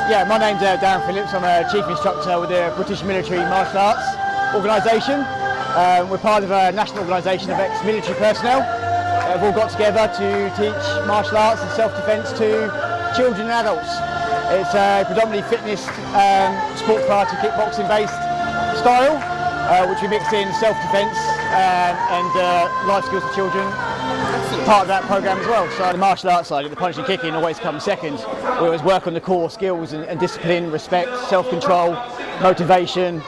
Yeah, my name's Darren Phillips. I'm a chief instructor with the British Military Martial Arts Organisation. We're part of a national organisation of ex-military personnel. We've all got together to teach martial arts and self-defence to children and adults. It's a predominantly fitness, sport karate, kickboxing based style, which we mix in self-defence and life skills for children. Part of that programme as well. So the martial arts side, the punching and kicking always comes second. We always work on the core skills and discipline, respect, self-control, motivation,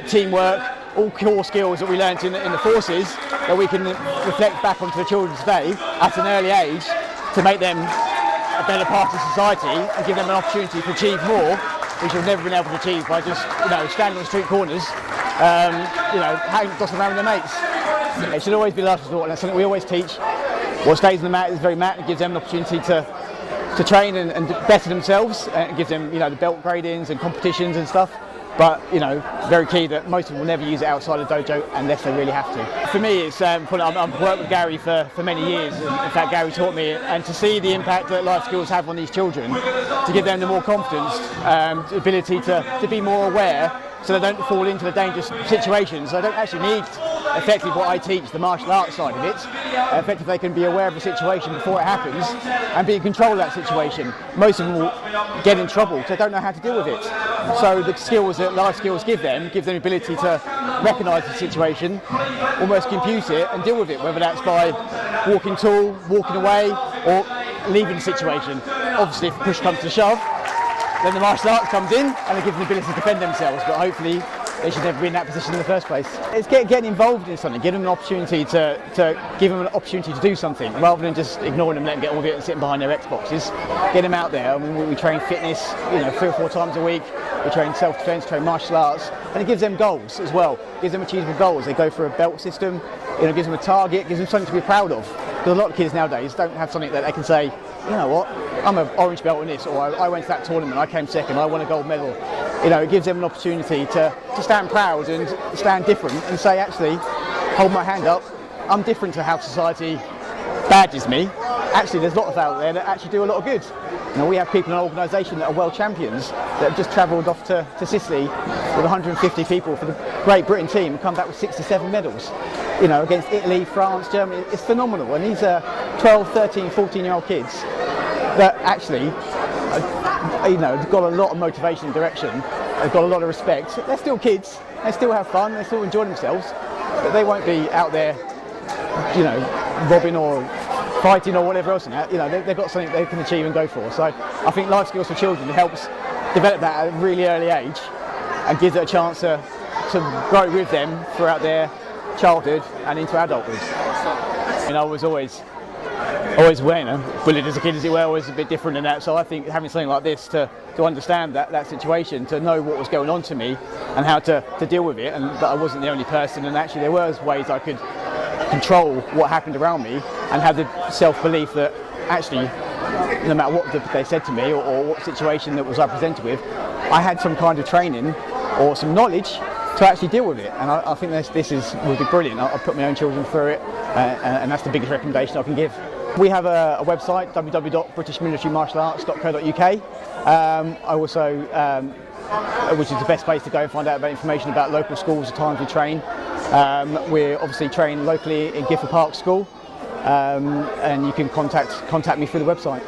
teamwork, all core skills that we learnt in the forces that we can reflect back onto the children today at an early age to make them a better part of society and give them an opportunity to achieve more, which you've never been able to achieve by just standing on the street corners, hanging gossiping around with their mates. It should always be last resort, and that's something we always teach. What stays on the mat is very mat. It gives them an opportunity to train and better themselves. It gives them, the belt gradings and competitions and stuff. But very key that most of them will never use it outside the dojo unless they really have to. For me, it's I've worked with Gary for many years. And in fact, Gary taught me, and to see the impact that life skills have on these children, to give them the more confidence, the ability to be more aware, so they don't fall into the dangerous situations. They don't actually need effectively what I teach, the martial arts side of it. Effectively, they can be aware of the situation before it happens and be in control of that situation. Most of them will get in trouble because they don't know how to deal with it. So the skills that life skills give them the ability to recognise the situation, almost compute it and deal with it, whether that's by walking tall, walking away, or leaving the situation. Obviously, if push comes to shove, then the martial arts comes in and they give them the ability to defend themselves, but hopefully they should never be in that position in the first place. It's getting involved in something, giving them an opportunity to give them an opportunity to do something, rather than just ignoring them, letting them get all of it and sitting behind their Xboxes. Get them out there. I mean, we train fitness, 3 or 4 times a week. We train self-defence, train martial arts, and it gives them goals as well. It gives them achievable goals. They go for a belt system. It gives them a target, gives them something to be proud of. Because a lot of kids nowadays don't have something that they can say, you know what, I'm an orange belt in this, or I went to that tournament, I came second, I won a gold medal. It gives them an opportunity to stand proud and stand different and say, actually, hold my hand up, I'm different to how society badges me. Actually, there's lots out there that actually do a lot of good. We have people in our organisation that are world champions that have just travelled off to Sicily with 150 people for the Great Britain team and come back with 6 or 7 medals. Against Italy, France, Germany. It's phenomenal. And these are 12, 13, 14-year-old kids that actually, have got a lot of motivation and direction. They've got a lot of respect. They're still kids. They still have fun. They still enjoy themselves. But they won't be out there, robbing or fighting or whatever else in that. They've got something they can achieve and go for. So I think life skills for children helps develop that at a really early age and gives it a chance to grow with them throughout their childhood and into adulthood. I was always bullied as a kid, as it were, always a bit different than that. So I think having something like this to understand that situation, to know what was going on to me and how to deal with it, and that I wasn't the only person, and actually there were ways I could control what happened around me and have the self-belief that actually, no matter what they said to me or what situation that was I presented with, I had some kind of training or some knowledge to actually deal with it. And I think this would be brilliant. I'll put my own children through it, and that's the biggest recommendation I can give. We have a website, www.britishmilitarymartialarts.co.uk. I also, which is the best place to go and find out about information about local schools, the times we train. We're obviously trained locally in Gifford Park School, and you can contact me through the website.